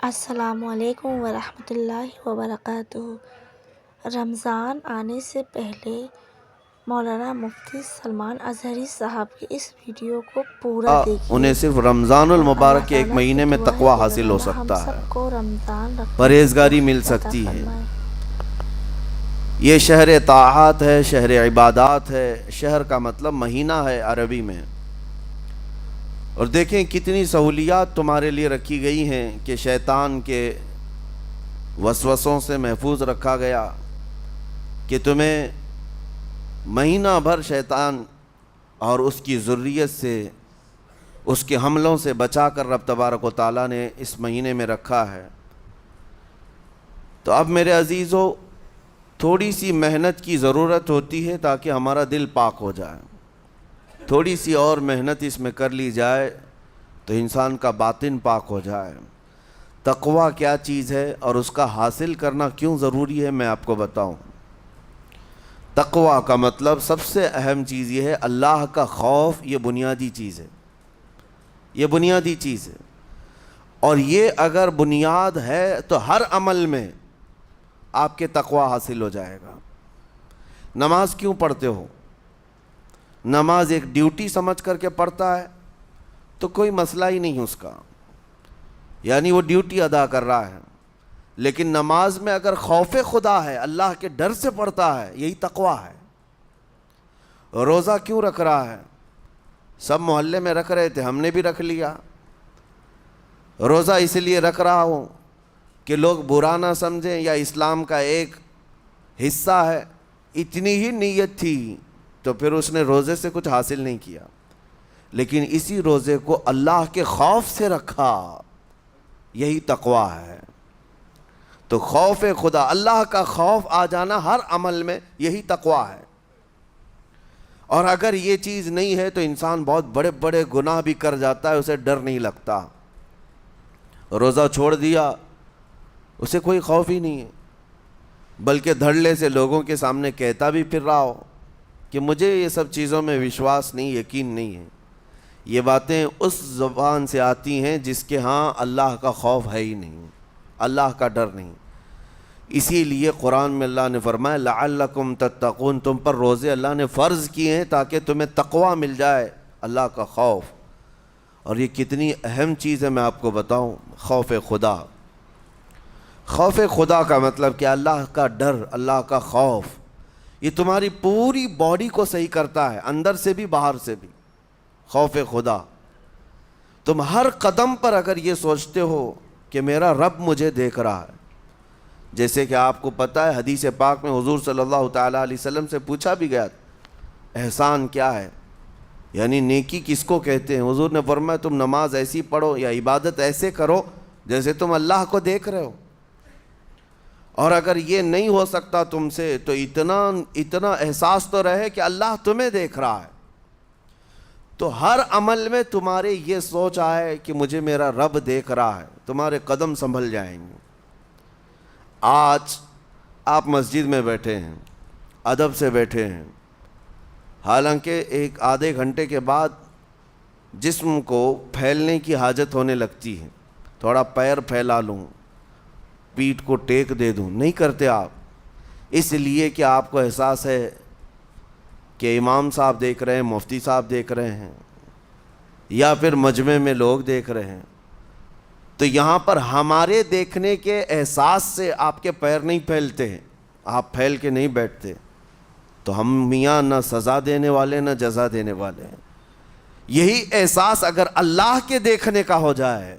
السلام علیکم ورحمۃ اللہ وبرکاتہ۔ رمضان آنے سے پہلے مولانا مفتی سلمان اظہری صاحب کی اس ویڈیو کو پورا دیکھیے۔ انہیں صرف رمضان المبارک کے ایک اللہ مہینے میں تعالیٰ سے تقوی دعا ہے حاصل ہو کہ ہم سکتا ہے، سب کو رمضان رکھنے کی پرہیزگاری مل توفیق عطا سکتی ہے۔ فرمائے۔ یہ شہر طاعات ہے، شہر عبادات ہے۔ شہر کا مطلب مہینہ ہے عربی میں۔ اور دیکھیں کتنی سہولیات تمہارے لیے رکھی گئی ہیں کہ شیطان کے وسوسوں سے محفوظ رکھا گیا، کہ تمہیں مہینہ بھر شیطان اور اس کی ذریت سے، اس کے حملوں سے بچا کر رب تبارک و تعالیٰ نے اس مہینے میں رکھا ہے۔ تو اب میرے عزیزو، تھوڑی سی محنت کی ضرورت ہوتی ہے تاکہ ہمارا دل پاک ہو جائے۔ تھوڑی سی اور محنت اس میں کر لی جائے تو انسان کا باطن پاک ہو جائے۔ تقوی کیا چیز ہے اور اس کا حاصل کرنا کیوں ضروری ہے، میں آپ کو بتاؤں۔ تقوی کا مطلب سب سے اہم چیز یہ ہے، اللہ کا خوف۔ یہ بنیادی چیز ہے، یہ بنیادی چیز ہے۔ اور یہ اگر بنیاد ہے تو ہر عمل میں آپ کے تقوی حاصل ہو جائے گا۔ نماز کیوں پڑھتے ہو؟ نماز ایک ڈیوٹی سمجھ کر کے پڑھتا ہے تو کوئی مسئلہ ہی نہیں اس کا، یعنی وہ ڈیوٹی ادا کر رہا ہے۔ لیکن نماز میں اگر خوف خدا ہے، اللہ کے ڈر سے پڑھتا ہے، یہی تقوی ہے۔ روزہ کیوں رکھ رہا ہے؟ سب محلے میں رکھ رہے تھے، ہم نے بھی رکھ لیا۔ روزہ اس لیے رکھ رہا ہوں کہ لوگ برا نہ سمجھیں یا اسلام کا ایک حصہ ہے۔ اتنی ہی نیت تھی تو پھر اس نے روزے سے کچھ حاصل نہیں کیا، لیکن اسی روزے کو اللہ کے خوف سے رکھا، یہی تقوی ہے۔ تو خوف خدا، اللہ کا خوف آ جانا ہر عمل میں، یہی تقوی ہے۔ اور اگر یہ چیز نہیں ہے تو انسان بہت بڑے بڑے گناہ بھی کر جاتا ہے، اسے ڈر نہیں لگتا۔ روزہ چھوڑ دیا، اسے کوئی خوف ہی نہیں ہے، بلکہ دھڑلے سے لوگوں کے سامنے کہتا بھی پھر رہا ہو کہ مجھے یہ سب چیزوں میں وشواس نہیں، یقین نہیں ہے۔ یہ باتیں اس زبان سے آتی ہیں جس کے ہاں اللہ کا خوف ہے ہی نہیں، اللہ کا ڈر نہیں۔ اسی لیے قرآن میں اللہ نے فرمایا لعلکم تتقون، تم پر روزے اللہ نے فرض کیے ہیں تاکہ تمہیں تقوی مل جائے، اللہ کا خوف۔ اور یہ کتنی اہم چیز ہے میں آپ کو بتاؤں، خوف خدا۔ خوف خدا کا مطلب کہ اللہ کا ڈر، اللہ کا خوف، یہ تمہاری پوری باڈی کو صحیح کرتا ہے، اندر سے بھی باہر سے بھی۔ خوف خدا، تم ہر قدم پر اگر یہ سوچتے ہو کہ میرا رب مجھے دیکھ رہا ہے، جیسے کہ آپ کو پتہ ہے حدیث پاک میں حضور صلی اللہ تعالیٰ علیہ وسلم سے پوچھا بھی گیا احسان کیا ہے، یعنی نیکی کس کو کہتے ہیں؟ حضور نے فرمایا تم نماز ایسی پڑھو یا عبادت ایسے کرو جیسے تم اللہ کو دیکھ رہے ہو۔ اور اگر یہ نہیں ہو سکتا تم سے تو اتنا احساس تو رہے کہ اللہ تمہیں دیکھ رہا ہے۔ تو ہر عمل میں تمہارے یہ سوچ آئے کہ مجھے میرا رب دیکھ رہا ہے، تمہارے قدم سنبھل جائیں گے۔ آج آپ مسجد میں بیٹھے ہیں، ادب سے بیٹھے ہیں، حالانکہ ایک آدھے گھنٹے کے بعد جسم کو پھیلنے کی حاجت ہونے لگتی ہے، تھوڑا پیر پھیلا لوں، پیٹھ کو ٹیک دے دوں، نہیں کرتے آپ، اس لیے کہ آپ کو احساس ہے کہ امام صاحب دیکھ رہے ہیں، مفتی صاحب دیکھ رہے ہیں، یا پھر مجمع میں لوگ دیکھ رہے ہیں۔ تو یہاں پر ہمارے دیکھنے کے احساس سے آپ کے پیر نہیں پھیلتے ہیں، آپ پھیل کے نہیں بیٹھتے۔ تو ہم میاں نہ سزا دینے والے نہ جزا دینے والے ہیں۔ یہی احساس اگر اللہ کے دیکھنے کا ہو جائے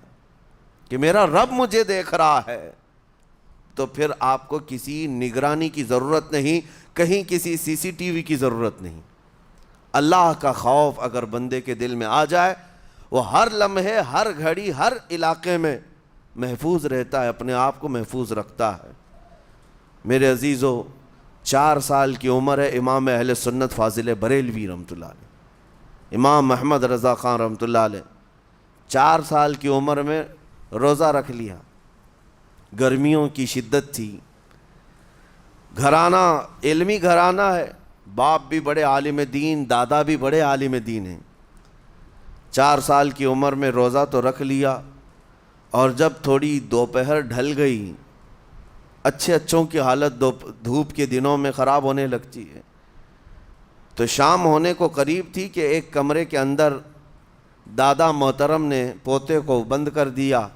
کہ میرا رب مجھے دیکھ رہا ہے، تو پھر آپ کو کسی نگرانی کی ضرورت نہیں، کہیں کسی سی سی ٹی وی کی ضرورت نہیں۔ اللہ کا خوف اگر بندے کے دل میں آ جائے، وہ ہر لمحے، ہر گھڑی، ہر علاقے میں محفوظ رہتا ہے، اپنے آپ کو محفوظ رکھتا ہے۔ میرے عزیزو، 4 سال کی عمر ہے امام اہل سنت فاضل بریلوی رحمۃ اللہ علیہ، امام محمد رضا خان رحمۃ اللہ علیہ، 4 سال کی عمر میں روزہ رکھ لیا۔ گرمیوں کی شدت تھی، گھرانہ علمی گھرانہ ہے، باپ بھی بڑے عالم دین، دادا بھی بڑے عالم دین ہیں۔ 4 سال کی عمر میں روزہ تو رکھ لیا، اور جب تھوڑی دوپہر ڈھل گئی، اچھوں کی حالت دھوپ کے دنوں میں خراب ہونے لگتی ہے، تو شام ہونے کو قریب تھی کہ ایک کمرے کے اندر دادا محترم نے پوتے کو بند کر دیا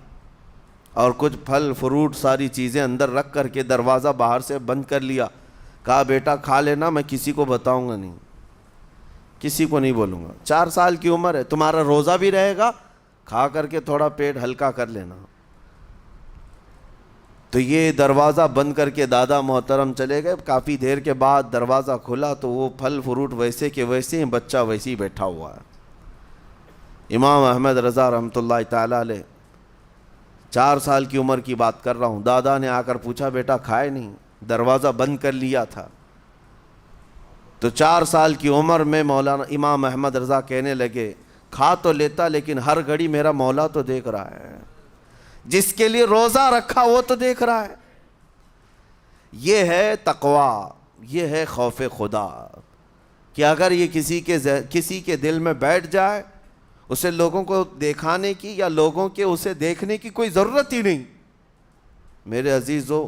اور کچھ پھل فروٹ ساری چیزیں اندر رکھ کر کے دروازہ باہر سے بند کر لیا. کہا بیٹا کھا لینا، میں کسی کو بتاؤں گا نہیں، کسی کو نہیں بولوں گا. 4 سال کی عمر ہے، تمہارا روزہ بھی رہے گا، کھا کر کے تھوڑا پیٹ ہلکا کر لینا. تو یہ دروازہ بند کر کے دادا محترم چلے گئے. کافی دیر کے بعد دروازہ کھلا تو وہ پھل فروٹ ویسے کے ویسے ہیں، بچہ ویسے ہی بیٹھا ہوا ہے. امام احمد رضا رحمۃ اللہ تعالیٰ علیہ، 4 سال کی عمر کی بات کر رہا ہوں. دادا نے آ کر پوچھا بیٹا کھائے نہیں؟ دروازہ بند کر لیا تھا. تو 4 سال کی عمر میں مولانا امام احمد رضا کہنے لگے کھا تو لیتا لیکن ہر گھڑی میرا مولا تو دیکھ رہا ہے، جس کے لیے روزہ رکھا وہ تو دیکھ رہا ہے. یہ ہے تقویٰ، یہ ہے خوف خدا، کہ اگر یہ کسی کے دل میں بیٹھ جائے، اسے لوگوں کو دکھانے کی یا لوگوں کے اسے دیکھنے کی کوئی ضرورت ہی نہیں. میرے عزیزو،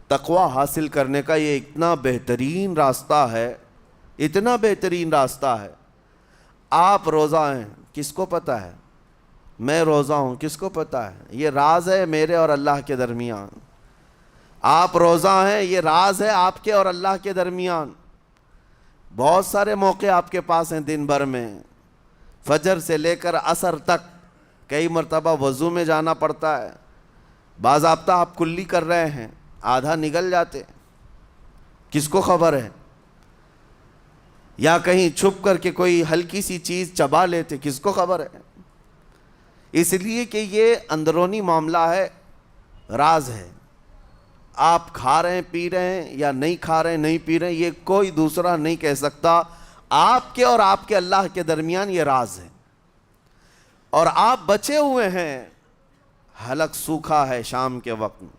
تقویٰ حاصل کرنے کا یہ اتنا بہترین راستہ ہے، اتنا بہترین راستہ ہے. آپ روزہ ہیں، کس کو پتہ ہے؟ میں روزہ ہوں، کس کو پتہ ہے؟ یہ راز ہے میرے اور اللہ کے درمیان. آپ روزہ ہیں، یہ راز ہے آپ کے اور اللہ کے درمیان. بہت سارے موقع آپ کے پاس ہیں دن بھر میں، فجر سے لے کر عصر تک. کئی مرتبہ وضو میں جانا پڑتا ہے، باضابطہ آپ کلی کر رہے ہیں، آدھا نگل جاتے، کس کو خبر ہے؟ یا کہیں چھپ کر کے کوئی ہلکی سی چیز چبا لیتے، کس کو خبر ہے؟ اس لیے کہ یہ اندرونی معاملہ ہے، راز ہے. آپ کھا رہے ہیں پی رہے ہیں یا نہیں کھا رہے ہیں نہیں پی رہے ہیں، یہ کوئی دوسرا نہیں کہہ سکتا. آپ کے اور آپ کے اللہ کے درمیان یہ راز ہے. اور آپ بچے ہوئے ہیں، حلق سوکھا ہے شام کے وقت میں،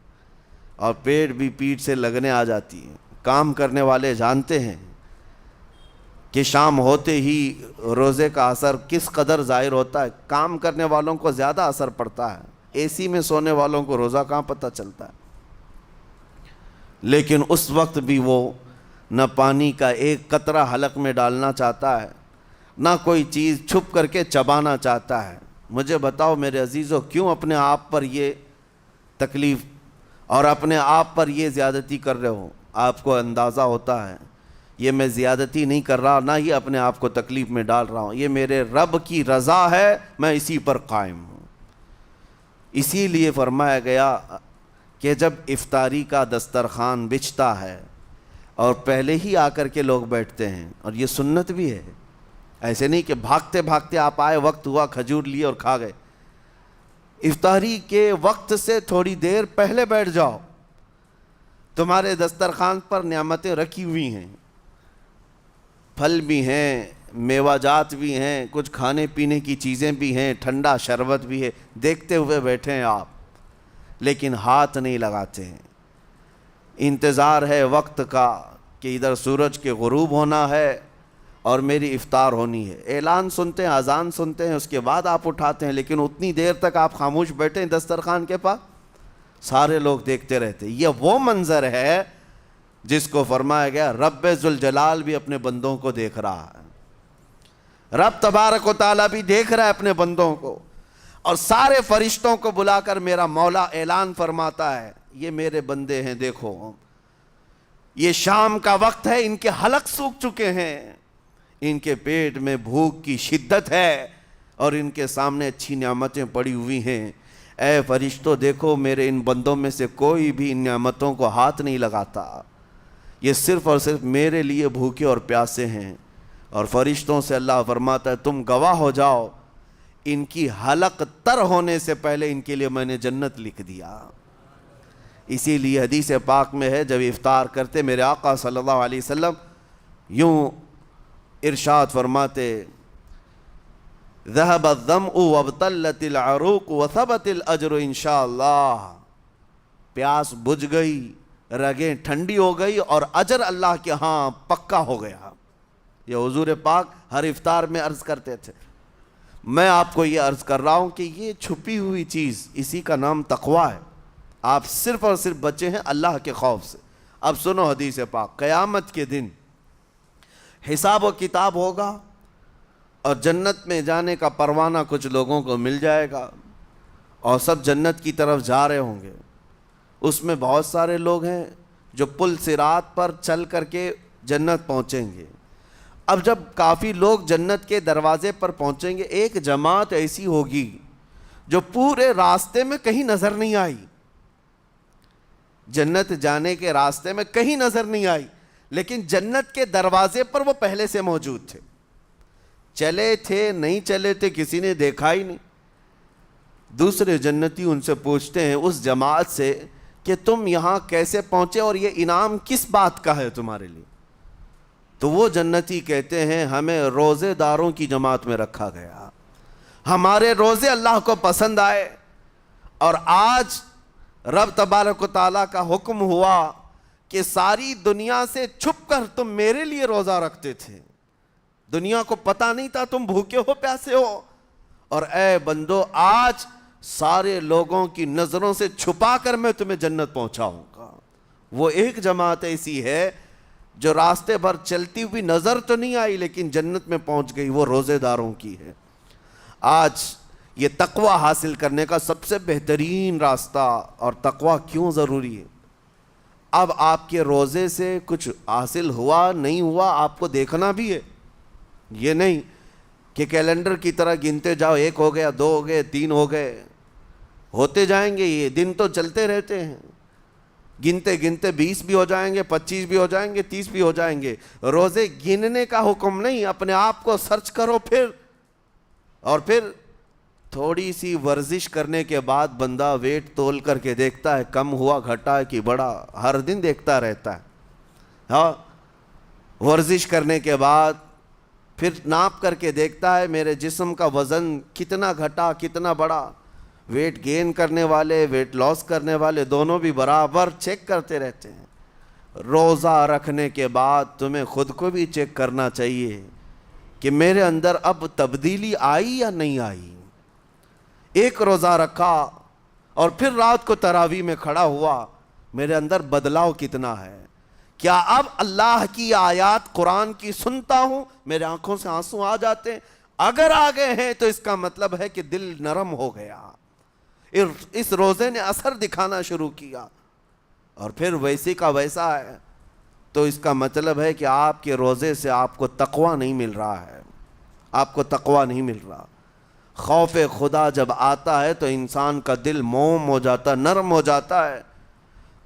اور پیٹ بھی پیٹ سے لگنے آ جاتی ہے. کام کرنے والے جانتے ہیں کہ شام ہوتے ہی روزے کا اثر کس قدر ظاہر ہوتا ہے. کام کرنے والوں کو زیادہ اثر پڑتا ہے، اے سی میں سونے والوں کو روزہ کہاں پتہ چلتا ہے. لیکن اس وقت بھی وہ نہ پانی کا ایک قطرہ حلق میں ڈالنا چاہتا ہے، نہ کوئی چیز چھپ کر کے چبانا چاہتا ہے. مجھے بتاؤ میرے عزیزو، کیوں اپنے آپ پر یہ تکلیف اور اپنے آپ پر یہ زیادتی کر رہے ہو؟ آپ کو اندازہ ہوتا ہے یہ میں زیادتی نہیں کر رہا، نہ ہی اپنے آپ کو تکلیف میں ڈال رہا ہوں، یہ میرے رب کی رضا ہے، میں اسی پر قائم ہوں. اسی لیے فرمایا گیا کہ جب افطاری کا دسترخوان بچھتا ہے اور پہلے ہی آ کر کے لوگ بیٹھتے ہیں، اور یہ سنت بھی ہے، ایسے نہیں کہ بھاگتے بھاگتے آپ آئے، وقت ہوا کھجور لیے اور کھا گئے. افطاری کے وقت سے تھوڑی دیر پہلے بیٹھ جاؤ. تمہارے دسترخوان پر نعمتیں رکھی ہوئی ہیں، پھل بھی ہیں، میوہ جات بھی ہیں، کچھ کھانے پینے کی چیزیں بھی ہیں، ٹھنڈا شربت بھی ہے. دیکھتے ہوئے بیٹھے ہیں آپ، لیکن ہاتھ نہیں لگاتے ہیں. انتظار ہے وقت کا کہ ادھر سورج کے غروب ہونا ہے اور میری افطار ہونی ہے. اعلان سنتے ہیں، اذان سنتے ہیں، اس کے بعد آپ اٹھاتے ہیں، لیکن اتنی دیر تک آپ خاموش بیٹھے ہیں دسترخوان کے پاس، سارے لوگ دیکھتے رہتے. یہ وہ منظر ہے جس کو فرمایا گیا رب ذوالجلال بھی اپنے بندوں کو دیکھ رہا ہے. رب تبارک و تعالیٰ بھی دیکھ رہا ہے اپنے بندوں کو، اور سارے فرشتوں کو بلا کر میرا مولا اعلان فرماتا ہے یہ میرے بندے ہیں، دیکھو یہ شام کا وقت ہے، ان کے حلق سوکھ چکے ہیں، ان کے پیٹ میں بھوک کی شدت ہے اور ان کے سامنے اچھی نعمتیں پڑی ہوئی ہیں. اے فرشتوں دیکھو میرے ان بندوں میں سے کوئی بھی ان نعمتوں کو ہاتھ نہیں لگاتا، یہ صرف اور صرف میرے لیے بھوکے اور پیاسے ہیں. اور فرشتوں سے اللہ فرماتا ہے تم گواہ ہو جاؤ، ان کی حلق تر ہونے سے پہلے ان کے لیے میں نے جنت لکھ دیا. اسی لیے حدیث پاک میں ہے جب افطار کرتے میرے آقا صلی اللہ علیہ وسلم یوں ارشاد فرماتے ذهب الظمأ وابتلت العروق وثبت الاجر انشاءاللہ. پیاس بجھ گئی، رگیں ٹھنڈی ہو گئی، اور اجر اللہ کے ہاں پکا ہو گیا. یہ حضور پاک ہر افطار میں عرض کرتے تھے. میں آپ کو یہ عرض کر رہا ہوں کہ یہ چھپی ہوئی چیز، اسی کا نام تقویٰ ہے۔ آپ صرف اور صرف بچے ہیں اللہ کے خوف سے۔ اب سنو حدیث پاک، قیامت کے دن حساب و کتاب ہوگا اور جنت میں جانے کا پروانہ کچھ لوگوں کو مل جائے گا اور سب جنت کی طرف جا رہے ہوں گے۔ اس میں بہت سارے لوگ ہیں جو پل صراط پر چل کر کے جنت پہنچیں گے۔ اب جب کافی لوگ جنت کے دروازے پر پہنچیں گے، ایک جماعت ایسی ہوگی جو پورے راستے میں کہیں نظر نہیں آئی، جنت جانے کے راستے میں کہیں نظر نہیں آئی، لیکن جنت کے دروازے پر وہ پہلے سے موجود تھے، چلے تھے نہیں چلے تھے کسی نے دیکھا ہی نہیں۔ دوسرے جنتی ان سے پوچھتے ہیں اس جماعت سے کہ تم یہاں کیسے پہنچے اور یہ انعام کس بات کا ہے تمہارے لیے؟ تو وہ جنتی کہتے ہیں ہمیں روزے داروں کی جماعت میں رکھا گیا، ہمارے روزے اللہ کو پسند آئے، اور آج رب تبارک و تعالیٰ کا حکم ہوا کہ ساری دنیا سے چھپ کر تم میرے لیے روزہ رکھتے تھے، دنیا کو پتہ نہیں تھا تم بھوکے ہو پیاسے ہو، اور اے بندو آج سارے لوگوں کی نظروں سے چھپا کر میں تمہیں جنت پہنچاؤں گا۔ وہ ایک جماعت ایسی ہے جو راستے بھر چلتی ہوئی نظر تو نہیں آئی لیکن جنت میں پہنچ گئی، وہ روزے داروں کی ہے۔ آج یہ تقویٰ حاصل کرنے کا سب سے بہترین راستہ، اور تقویٰ کیوں ضروری ہے؟ اب آپ کے روزے سے کچھ حاصل ہوا نہیں ہوا آپ کو دیکھنا بھی ہے، یہ نہیں کہ کیلنڈر کی طرح گنتے جاؤ، 1 ہو گیا، 2 ہو گئے، 3 ہو گئے، ہوتے جائیں گے، یہ دن تو چلتے رہتے ہیں، گنتے گنتے 20 بھی ہو جائیں گے، 25 بھی ہو جائیں گے، 30 بھی ہو جائیں گے۔ روزے گننے کا حکم نہیں، اپنے آپ کو سرچ کرو پھر تھوڑی سی ورزش کرنے کے بعد بندہ ویٹ تول کر کے دیکھتا ہے کم ہوا گھٹا ہے کہ بڑا، ہر دن دیکھتا رہتا ہے۔ ہاں، ورزش کرنے کے بعد پھر ناپ کر کے دیکھتا ہے میرے جسم کا وزن کتنا گھٹا کتنا بڑا۔ ویٹ گین کرنے والے ویٹ لاس کرنے والے دونوں بھی برابر چیک کرتے رہتے ہیں۔ روزہ رکھنے کے بعد تمہیں خود کو بھی چیک کرنا چاہیے کہ میرے اندر اب تبدیلی آئی یا نہیں آئی۔ ایک روزہ رکھا اور پھر رات کو تراویح میں کھڑا ہوا، میرے اندر بدلاؤ کتنا ہے؟ کیا اب اللہ کی آیات قرآن کی سنتا ہوں، میرے آنکھوں سے آنسو آ جاتے ہیں؟ اگر آ گئے ہیں تو اس کا مطلب ہے کہ دل نرم ہو گیا، اس روزے نے اثر دکھانا شروع کیا، اور پھر ویسے کا ویسا ہے، تو اس کا مطلب ہے کہ آپ کے روزے سے آپ کو تقویٰ نہیں مل رہا ہے، آپ کو تقویٰ نہیں مل رہا۔ خوف خدا جب آتا ہے تو انسان کا دل موم ہو جاتا، نرم ہو جاتا ہے،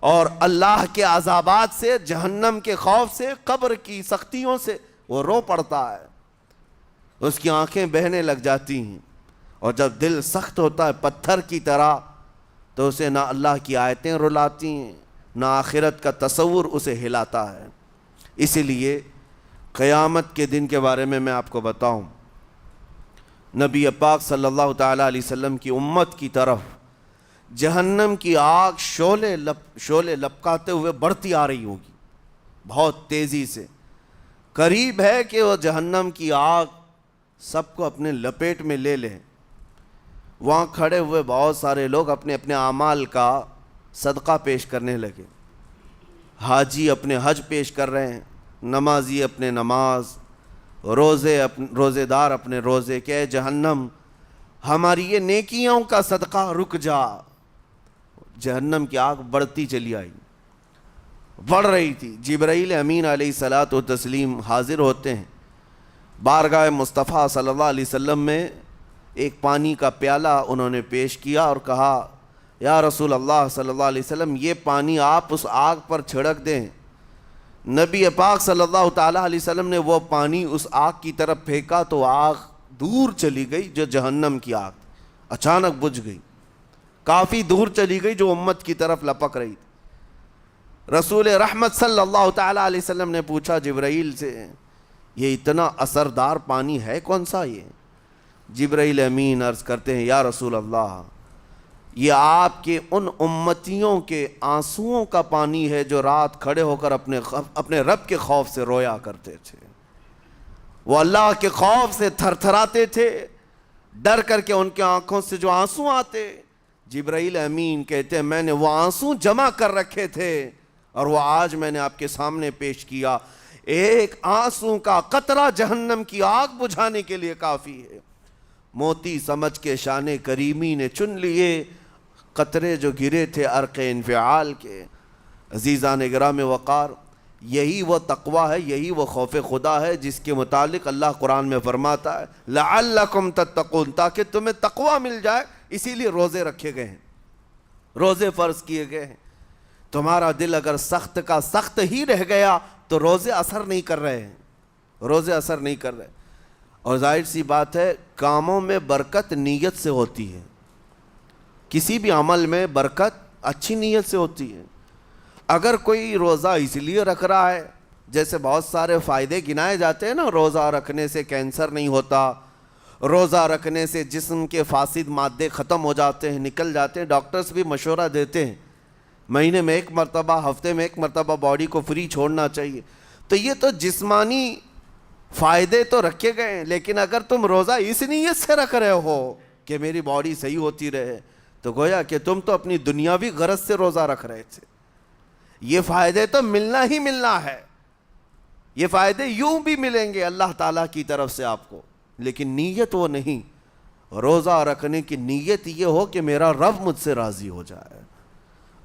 اور اللہ کے عذابات سے، جہنم کے خوف سے، قبر کی سختیوں سے وہ رو پڑتا ہے، اس کی آنکھیں بہنے لگ جاتی ہیں، اور جب دل سخت ہوتا ہے پتھر کی طرح تو اسے نہ اللہ کی آیتیں رلاتی ہیں نہ آخرت کا تصور اسے ہلاتا ہے۔ اسی لیے قیامت کے دن کے بارے میں آپ کو بتاؤں، نبی پاک صلی اللہ تعالیٰ علیہ وسلم کی امت کی طرف جہنم کی آگ شعلے لپکاتے ہوئے بڑھتی آ رہی ہوگی، بہت تیزی سے، قریب ہے کہ وہ جہنم کی آگ سب کو اپنے لپیٹ میں لے لیں۔ وہاں کھڑے ہوئے بہت سارے لوگ اپنے اپنے اعمال کا صدقہ پیش کرنے لگے، حاجی اپنے حج پیش کر رہے ہیں، نمازی اپنے نماز، روزے دار اپنے روزے، کہ اے جہنم ہماری یہ نیکیوں کا صدقہ رک جا۔ جہنم کی آگ بڑھتی چلی آئی، بڑھ رہی تھی۔ جبرائیل امین علیہ الصلاۃ والتسلیم حاضر ہوتے ہیں بارگاہ مصطفیٰ صلی اللہ علیہ وسلم میں، ایک پانی کا پیالہ انہوں نے پیش کیا اور کہا یا رسول اللہ صلی اللہ علیہ وسلم یہ پانی آپ اس آگ پر چھڑک دیں۔ نبی پاک صلی اللہ تعالیٰ علیہ وسلم نے وہ پانی اس آگ کی طرف پھینکا تو آگ دور چلی گئی، جو جہنم کی آگ اچانک بجھ گئی، کافی دور چلی گئی جو امت کی طرف لپک رہی تھی۔ رسول رحمت صلی اللہ تعالیٰ علیہ وسلم نے پوچھا جبرائیل سے یہ اتنا اثردار پانی ہے کون سا؟ یہ جبرائیل امین عرض کرتے ہیں یا رسول اللہ یہ آپ کے ان امتیوں کے آنسوؤں کا پانی ہے جو رات کھڑے ہو کر اپنے رب کے خوف سے رویا کرتے تھے، وہ اللہ کے خوف سے تھر تھراتے تھے، ڈر کر کے ان کے آنکھوں سے جو آنسو آتے، جبرائیل امین کہتے ہیں میں نے وہ آنسو جمع کر رکھے تھے اور وہ آج میں نے آپ کے سامنے پیش کیا۔ ایک آنسو کا قطرہ جہنم کی آگ بجھانے کے لیے کافی ہے۔ موتی سمجھ کے شان کریمی نے چن لیے قطرے جو گرے تھے عرق انفعال کے۔ عزیزان گرام وقار، یہی وہ تقوی ہے، یہی وہ خوف خدا ہے جس کے متعلق اللہ قرآن میں فرماتا ہے لعلکم تتقون، تاکہ تمہیں تقوی مل جائے، اسی لیے روزے رکھے گئے ہیں، روزے فرض کیے گئے ہیں۔ تمہارا دل اگر سخت کا سخت ہی رہ گیا تو روزے اثر نہیں کر رہے ہیں، روزے اثر نہیں کر رہے۔ اور ظاہر سی بات ہے کاموں میں برکت نیت سے ہوتی ہے، کسی بھی عمل میں برکت اچھی نیت سے ہوتی ہے۔ اگر کوئی روزہ اس لیے رکھ رہا ہے، جیسے بہت سارے فائدے گنائے جاتے ہیں نا، روزہ رکھنے سے کینسر نہیں ہوتا، روزہ رکھنے سے جسم کے فاسد مادے ختم ہو جاتے ہیں، نکل جاتے ہیں، ڈاکٹرز بھی مشورہ دیتے ہیں مہینے میں ایک مرتبہ، ہفتے میں ایک مرتبہ باڈی کو فری چھوڑنا چاہیے۔ تو یہ تو جسمانی فائدے تو رکھے گئے ہیں، لیکن اگر تم روزہ اس نیت سے رکھ رہے ہو کہ میری باڈی صحیح ہوتی رہے، تو گویا کہ تم تو اپنی دنیاوی غرض سے روزہ رکھ رہے تھے۔ یہ فائدے تو ملنا ہی ملنا ہے، یہ فائدے یوں بھی ملیں گے اللہ تعالیٰ کی طرف سے آپ کو، لیکن نیت وہ نہیں۔ روزہ رکھنے کی نیت یہ ہو کہ میرا رب مجھ سے راضی ہو جائے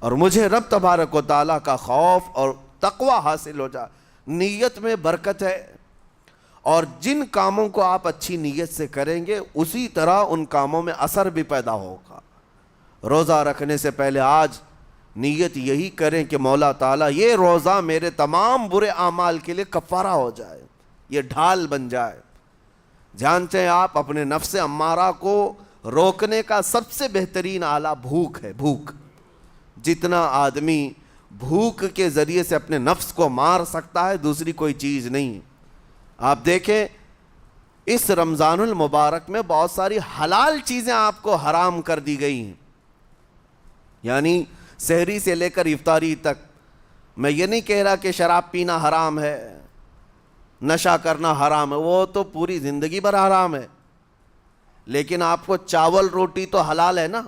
اور مجھے رب تبارک و تعالیٰ کا خوف اور تقوی حاصل ہو جائے۔ نیت میں برکت ہے، اور جن کاموں کو آپ اچھی نیت سے کریں گے اسی طرح ان کاموں میں اثر بھی پیدا ہوگا۔ روزہ رکھنے سے پہلے آج نیت یہی کریں کہ مولا تعالیٰ یہ روزہ میرے تمام برے اعمال کے لیے کفارہ ہو جائے، یہ ڈھال بن جائے۔ جانتے ہیں آپ اپنے نفس امارہ کو روکنے کا سب سے بہترین آلہ بھوک ہے، بھوک۔ جتنا آدمی بھوک کے ذریعے سے اپنے نفس کو مار سکتا ہے دوسری کوئی چیز نہیں۔ آپ دیکھیں اس رمضان المبارک میں بہت ساری حلال چیزیں آپ کو حرام کر دی گئی ہیں، یعنی سحری سے لے کر افطاری تک۔ میں یہ نہیں کہہ رہا کہ شراب پینا حرام ہے، نشہ کرنا حرام ہے، وہ تو پوری زندگی بھر حرام ہے، لیکن آپ کو چاول روٹی تو حلال ہے نا،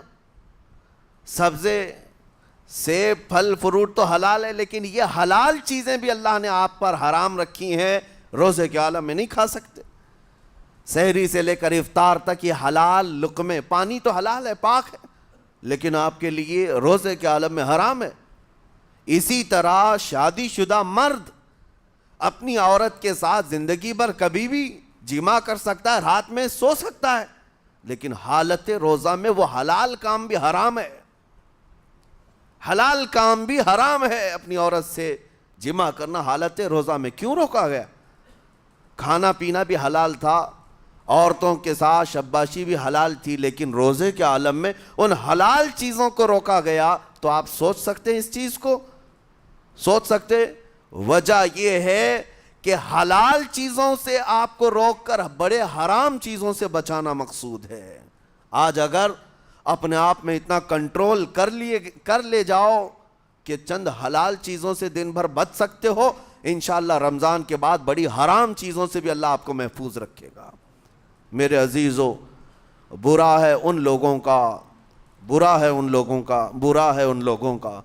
سبزے سیب پھل فروٹ تو حلال ہے، لیکن یہ حلال چیزیں بھی اللہ نے آپ پر حرام رکھی ہیں، روزے کے عالم میں نہیں کھا سکتے۔ سحری سے لے کر افطار تک یہ حلال لقمے، پانی تو حلال ہے، پاک ہے، لیکن آپ کے لیے روزے کے عالم میں حرام ہے۔ اسی طرح شادی شدہ مرد اپنی عورت کے ساتھ زندگی بھر کبھی بھی جمع کر سکتا ہے، رات میں سو سکتا ہے، لیکن حالت روزہ میں وہ حلال کام بھی حرام ہے، حلال کام بھی حرام ہے۔ اپنی عورت سے جمع کرنا حالت روزہ میں کیوں روکا گیا؟ کھانا پینا بھی حلال تھا، عورتوں کے ساتھ شباشی بھی حلال تھی، لیکن روزے کے عالم میں ان حلال چیزوں کو روکا گیا۔ تو آپ سوچ سکتے ہیں اس چیز کو، سوچ سکتے وجہ یہ ہے کہ حلال چیزوں سے آپ کو روک کر بڑے حرام چیزوں سے بچانا مقصود ہے۔ آج اگر اپنے آپ میں اتنا کنٹرول کر لے جاؤ کہ چند حلال چیزوں سے دن بھر بچ سکتے ہو، انشاءاللہ رمضان کے بعد بڑی حرام چیزوں سے بھی اللہ آپ کو محفوظ رکھے گا۔ میرے عزیزو، برا ہے ان لوگوں کا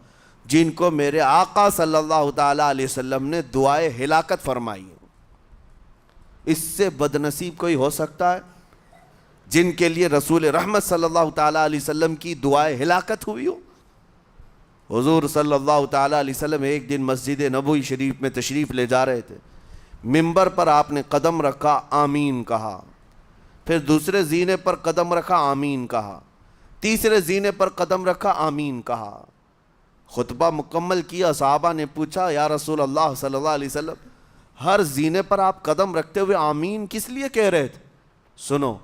جن کو میرے آقا صلی اللہ تعالیٰ علیہ وسلم نے دعائے ہلاکت فرمائی۔ اس سے بدنصیب کوئی ہو سکتا ہے؟ جن کے لیے رسول رحمت صلی اللہ تعالیٰ علیہ وسلم کی دعائے ہلاکت ہوئی ہو۔ حضور صلی اللہ تعالیٰ علیہ وسلم ایک دن مسجد نبوی شریف میں تشریف لے جا رہے تھے، منبر پر آپ نے قدم رکھا، آمین کہا، پھر دوسرے زینے پر قدم رکھا، آمین کہا، تیسرے زینے پر قدم رکھا، آمین کہا۔ خطبہ مکمل کیا، صحابہ نے پوچھا یا رسول اللہ صلی اللہ علیہ وسلم ہر زینے پر آپ قدم رکھتے ہوئے آمین کس لیے کہہ رہے تھے؟ سنو،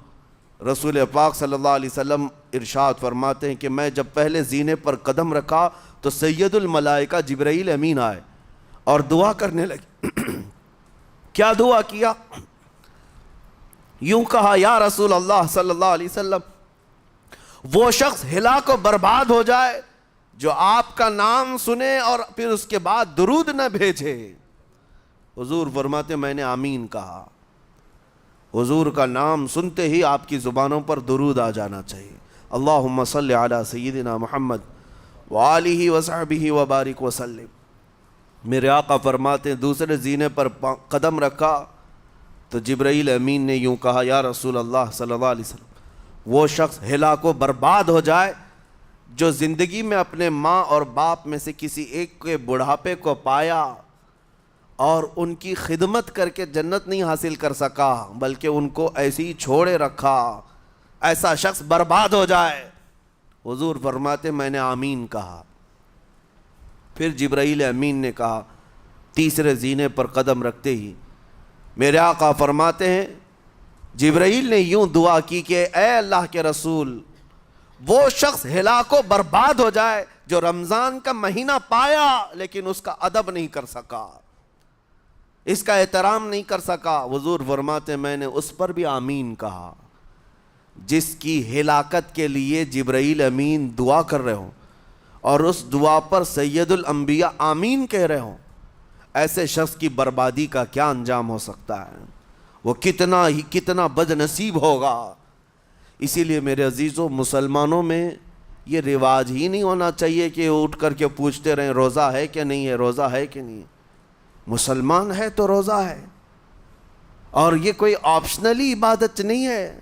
رسول پاک صلی اللہ علیہ وسلم ارشاد فرماتے ہیں کہ میں جب پہلے زینے پر قدم رکھا تو سید الملائکہ جبرائیل امین آئے اور دعا کرنے لگے۔ کیا دعا کیا؟ یوں کہا، یا رسول اللہ صلی اللہ علیہ وسلم وہ شخص ہلاک و برباد ہو جائے جو آپ کا نام سنے اور پھر اس کے بعد درود نہ بھیجے۔ حضور فرماتے میں نے آمین کہا، حضور کا نام سنتے ہی آپ کی زبانوں پر درود آ جانا چاہیے. اللہم صلی علی سیدنا محمد وآلہ وصحبہ وبارک وسلم. میرے آقا فرماتے ہیں دوسرے زینے پر قدم رکھا تو جبرائیل امین نے یوں کہا یا رسول اللہ صلی اللہ علیہ وسلم وہ شخص ہلاک و برباد ہو جائے جو زندگی میں اپنے ماں اور باپ میں سے کسی ایک کے بڑھاپے کو پایا اور ان کی خدمت کر کے جنت نہیں حاصل کر سکا بلکہ ان کو ایسے ہی چھوڑے رکھا، ایسا شخص برباد ہو جائے. حضور فرماتے میں نے آمین کہا. پھر جبرائیل امین نے کہا تیسرے زینے پر قدم رکھتے ہی میرے آقا فرماتے ہیں جبرائیل نے یوں دعا کی کہ اے اللہ کے رسول وہ شخص ہلاک و برباد ہو جائے جو رمضان کا مہینہ پایا لیکن اس کا ادب نہیں کر سکا، اس کا احترام نہیں کر سکا. حضور فرماتے میں نے اس پر بھی آمین کہا. جس کی ہلاکت کے لیے جبرائیل امین دعا کر رہے ہوں اور اس دعا پر سید الانبیاء آمین کہہ رہے ہوں، ایسے شخص کی بربادی کا کیا انجام ہو سکتا ہے؟ وہ کتنا بد نصیب ہوگا. اسی لیے میرے عزیزوں مسلمانوں میں یہ رواج ہی نہیں ہونا چاہیے کہ اٹھ کر کے پوچھتے رہیں روزہ ہے کہ نہیں ہے، روزہ ہے کہ نہیں ہے. مسلمان ہے تو روزہ ہے، اور یہ کوئی آپشنلی عبادت نہیں ہے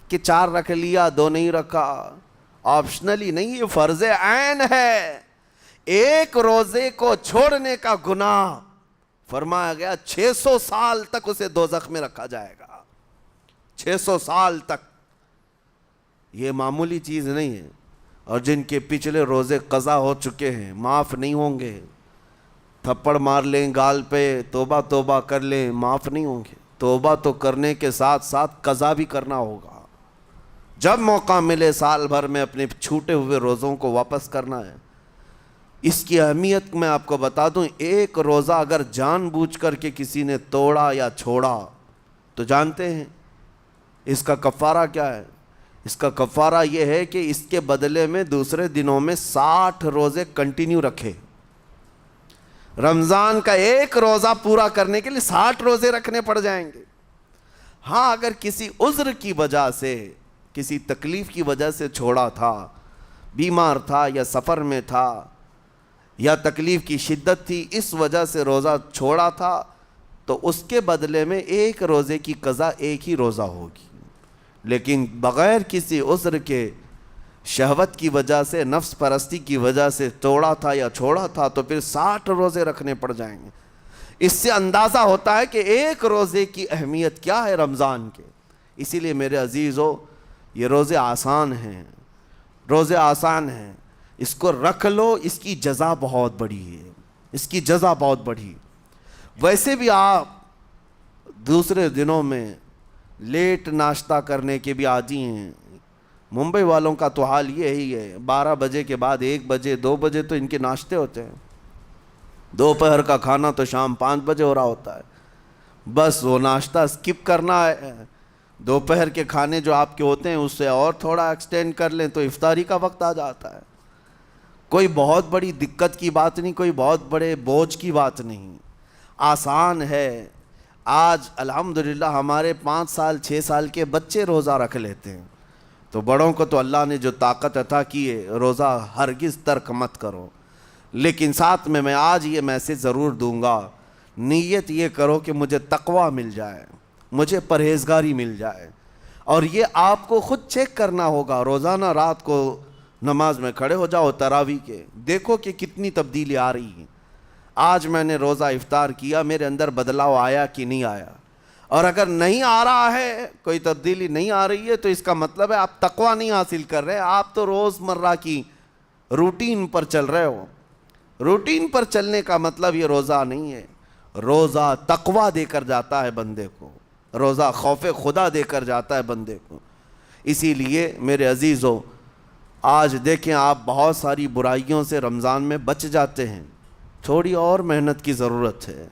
کہ 4 رکھ لیا 2 نہیں رکھا. آپشنلی نہیں، یہ فرض عین ہے. ایک روزے کو چھوڑنے کا گناہ فرمایا گیا 600 سال تک اسے دوزخ میں رکھا جائے گا. 600 سال تک. یہ معمولی چیز نہیں ہے. اور جن کے پچھلے روزے قضا ہو چکے ہیں معاف نہیں ہوں گے. تھپڑ مار لیں گال پہ، توبہ کر لیں، معاف نہیں ہوں گے. توبہ تو کرنے کے ساتھ ساتھ قضا بھی کرنا ہوگا. جب موقع ملے سال بھر میں اپنے چھوٹے ہوئے روزوں کو واپس کرنا ہے. اس کی اہمیت میں آپ کو بتا دوں، ایک روزہ اگر جان بوجھ کر کے کسی نے توڑا یا چھوڑا تو جانتے ہیں اس کا کفارہ کیا ہے؟ اس کا کفارہ یہ ہے کہ اس کے بدلے میں دوسرے دنوں میں 60 روزے کنٹینیو رکھے. رمضان کا ایک روزہ پورا کرنے کے لیے 60 روزے رکھنے پڑ جائیں گے. ہاں اگر کسی عذر کی وجہ سے، کسی تکلیف کی وجہ سے چھوڑا تھا، بیمار تھا یا سفر میں تھا یا تکلیف کی شدت تھی، اس وجہ سے روزہ چھوڑا تھا، تو اس کے بدلے میں ایک روزے کی قضا ایک ہی روزہ ہوگی. لیکن بغیر کسی عذر کے، شہوت کی وجہ سے، نفس پرستی کی وجہ سے توڑا تھا یا چھوڑا تھا تو پھر 60 روزے رکھنے پڑ جائیں گے. اس سے اندازہ ہوتا ہے کہ ایک روزے کی اہمیت کیا ہے رمضان کے. اسی لیے میرے عزیزو یہ روزے آسان ہیں، روزے آسان ہیں. اس کو رکھ لو، اس کی جزا بہت بڑی ہے، اس کی جزا بہت بڑی. ویسے بھی آپ دوسرے دنوں میں لیٹ ناشتہ کرنے کے بھی عادی ہیں. ممبئی والوں کا تو حال یہ ہی ہے، 12 بجے کے بعد 1 بجے 2 بجے تو ان کے ناشتے ہوتے ہیں. دوپہر کا کھانا تو شام 5 بجے ہو رہا ہوتا ہے. بس وہ ناشتہ سکپ کرنا ہے. دوپہر کے کھانے جو آپ کے ہوتے ہیں اس سے اور تھوڑا ایکسٹینڈ کر لیں تو افطاری کا وقت آ جاتا ہے. کوئی بہت بڑی دقت کی بات نہیں، کوئی بہت بڑے بوجھ کی بات نہیں، آسان ہے. آج الحمدللہ ہمارے 5 سال 6 سال کے بچے روزہ رکھ لیتے ہیں. تو بڑوں کو تو اللہ نے جو طاقت عطا کی ہے، روزہ ہرگز ترک مت کرو. لیکن ساتھ میں آج یہ میسیج ضرور دوں گا، نیت یہ کرو کہ مجھے تقویٰ مل جائے، مجھے پرہیزگاری مل جائے. اور یہ آپ کو خود چیک کرنا ہوگا. روزانہ رات کو نماز میں کھڑے ہو جاؤ تراویح کے، دیکھو کہ کتنی تبدیلی آ رہی ہے. آج میں نے روزہ افطار کیا، میرے اندر بدلاؤ آیا کہ نہیں آیا؟ اور اگر نہیں آ رہا ہے، کوئی تبدیلی نہیں آ رہی ہے، تو اس کا مطلب ہے آپ تقویٰ نہیں حاصل کر رہے. آپ تو روز مرہ کی روٹین پر چل رہے ہو. روٹین پر چلنے کا مطلب یہ روزہ نہیں ہے. روزہ تقویٰ دے کر جاتا ہے بندے کو، روزہ خوف خدا دے کر جاتا ہے بندے کو. اسی لیے میرے عزیزو آج دیکھیں آپ بہت ساری برائیوں سے رمضان میں بچ جاتے ہیں. تھوڑی اور محنت کی ضرورت ہے.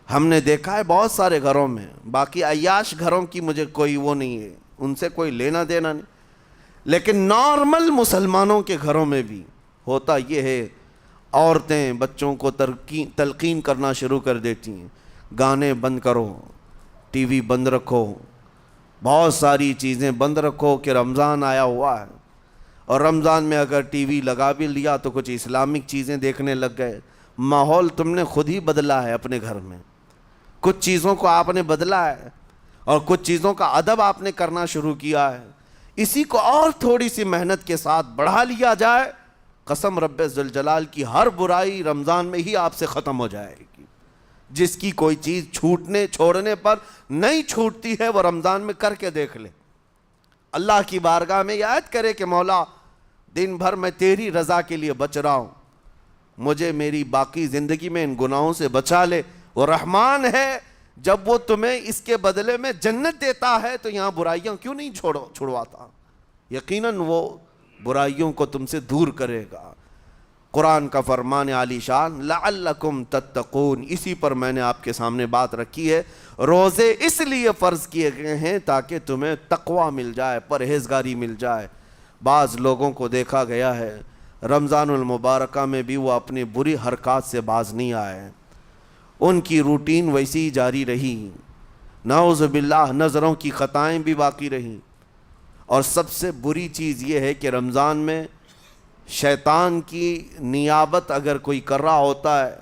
ہم نے دیکھا ہے بہت سارے گھروں میں، باقی عیاش گھروں کی مجھے کوئی وہ نہیں ہے، ان سے کوئی لینا دینا نہیں، لیکن نارمل مسلمانوں کے گھروں میں بھی ہوتا یہ ہے. عورتیں بچوں کو تلقین کرنا شروع کر دیتی ہیں، گانے بند کرو، ٹی وی بند رکھو، بہت ساری چیزیں بند رکھو کہ رمضان آیا ہوا ہے، اور رمضان میں اگر ٹی وی لگا بھی لیا تو کچھ اسلامک چیزیں دیکھنے لگ گئے۔ ماحول تم نے خود ہی بدلا ہے اپنے گھر میں، کچھ چیزوں کو آپ نے بدلا ہے اور کچھ چیزوں کا ادب آپ نے کرنا شروع کیا ہے۔ اسی کو اور تھوڑی سی محنت کے ساتھ بڑھا لیا جائے، قسم رب ذوالجلال کی ہر برائی رمضان میں ہی آپ سے ختم ہو جائے گی۔ جس کی کوئی چیز چھوڑنے پر نہیں چھوٹتی ہے وہ رمضان میں کر کے دیکھ لے، اللہ کی بارگاہ میں یاد کرے کہ مولا دن بھر میں تیری رضا کے لیے بچ رہا ہوں، مجھے میری باقی زندگی میں ان گناہوں سے بچا لے۔ وہ رحمان ہے، جب وہ تمہیں اس کے بدلے میں جنت دیتا ہے تو یہاں برائیاں کیوں نہیں چھڑواتا؟ یقیناً وہ برائیوں کو تم سے دور کرے گا۔ قرآن کا فرمان عالی شان لعلکم تتقون، اسی پر میں نے آپ کے سامنے بات رکھی ہے۔ روزے اس لیے فرض کیے گئے ہیں تاکہ تمہیں تقوی مل جائے، پرہیزگاری مل جائے۔ بعض لوگوں کو دیکھا گیا ہے رمضان المبارکہ میں بھی وہ اپنی بری حرکات سے باز نہیں آئے، ان کی روٹین ویسی ہی جاری رہی، نعوذ باللہ نظروں کی خطائیں بھی باقی رہیں۔ اور سب سے بری چیز یہ ہے کہ رمضان میں شیطان کی نیابت اگر کوئی کر رہا ہوتا ہے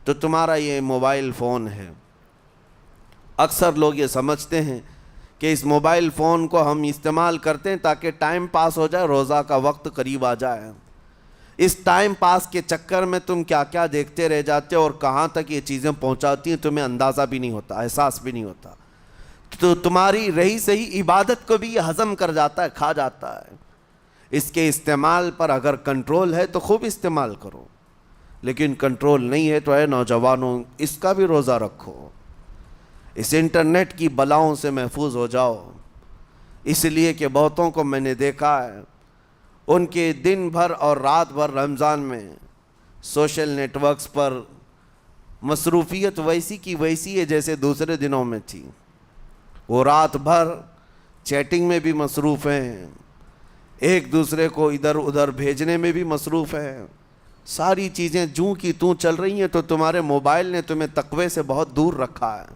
تو تمہارا یہ موبائل فون ہے۔ اکثر لوگ یہ سمجھتے ہیں کہ اس موبائل فون کو ہم استعمال کرتے ہیں تاکہ ٹائم پاس ہو جائے، روزہ کا وقت قریب آ جائے۔ اس ٹائم پاس کے چکر میں تم کیا کیا دیکھتے رہ جاتے ہو اور کہاں تک یہ چیزیں پہنچاتی ہیں تمہیں اندازہ بھی نہیں ہوتا، احساس بھی نہیں ہوتا، تو تمہاری رہی صحیح عبادت کو بھی یہ ہضم کر جاتا ہے، کھا جاتا ہے۔ اس کے استعمال پر اگر کنٹرول ہے تو خوب استعمال کرو، لیکن کنٹرول نہیں ہے تو اے نوجوانوں اس کا بھی روزہ رکھو، اس انٹرنیٹ کی بلاؤں سے محفوظ ہو جاؤ۔ اس لیے کہ بہتوں کو میں نے دیکھا ہے ان کے دن بھر اور رات بھر رمضان میں سوشل نیٹ ورکس پر مصروفیت ویسی کی ویسی ہے جیسے دوسرے دنوں میں تھی۔ وہ رات بھر چیٹنگ میں بھی مصروف ہیں، ایک دوسرے کو ادھر ادھر بھیجنے میں بھی مصروف ہیں، ساری چیزیں جوں کی توں چل رہی ہیں۔ تو تمہارے موبائل نے تمہیں تقوی سے بہت دور رکھا ہے،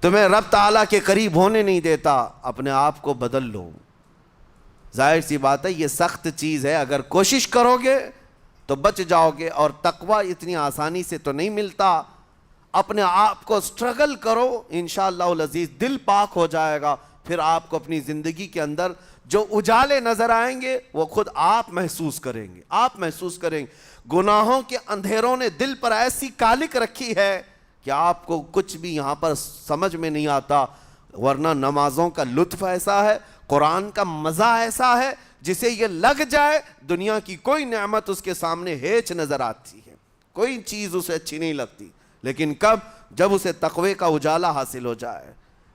تمہیں رب تعالیٰ کے قریب ہونے نہیں دیتا۔ اپنے آپ کو بدل لو۔ ظاہر سی بات ہے یہ سخت چیز ہے، اگر کوشش کرو گے تو بچ جاؤ گے، اور تقوی اتنی آسانی سے تو نہیں ملتا۔ اپنے آپ کو سٹرگل کرو، انشاءاللہ العزیز دل پاک ہو جائے گا، پھر آپ کو اپنی زندگی کے اندر جو اجالے نظر آئیں گے وہ خود آپ محسوس کریں گے، آپ محسوس کریں گے۔ گناہوں کے اندھیروں نے دل پر ایسی کالک رکھی ہے کہ آپ کو کچھ بھی یہاں پر سمجھ میں نہیں آتا، ورنہ نمازوں کا لطف ایسا ہے، قرآن کا مزہ ایسا ہے، جسے یہ لگ جائے دنیا کی کوئی نعمت اس کے سامنے ہیچ نظر آتی ہے، کوئی چیز اسے اچھی نہیں لگتی، لیکن کب؟ جب اسے تقوی کا اجالا حاصل ہو جائے۔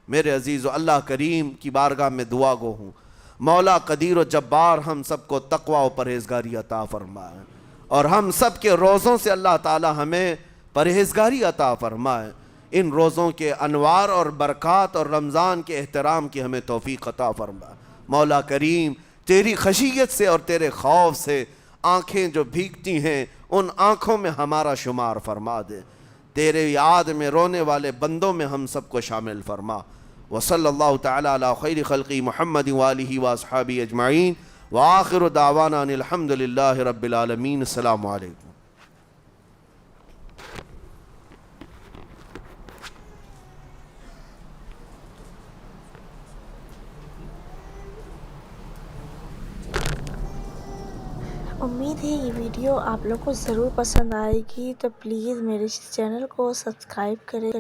میرے عزیزو، اللہ کریم کی بارگاہ میں دعا گو ہوں، مولا قدیر و جبار ہم سب کو تقوی و پرہیزگاری عطا فرمائے، اور ہم سب کے روزوں سے اللہ تعالی ہمیں پرہیزگاری عطا فرمائے۔ ان روزوں کے انوار اور برکات اور رمضان کے احترام کی ہمیں توفیق عطا فرمائے۔ مولا کریم تیری خشیت سے اور تیرے خوف سے آنکھیں جو بھیگتی ہیں ان آنکھوں میں ہمارا شمار فرما دے، تیرے یاد میں رونے والے بندوں میں ہم سب کو شامل فرما۔ وصلی اللہ تعالی علی خیر خلقی محمد وآلہ واصحابہ اجمعین، وآخر دعوانا ان الحمد للہ رب العالمین۔ السلام علیکم۔ امید ہے یہ ویڈیو آپ لوگ کو ضرور پسند آئے گی، تو پلیز میرے چینل کو سبسکرائب کریں۔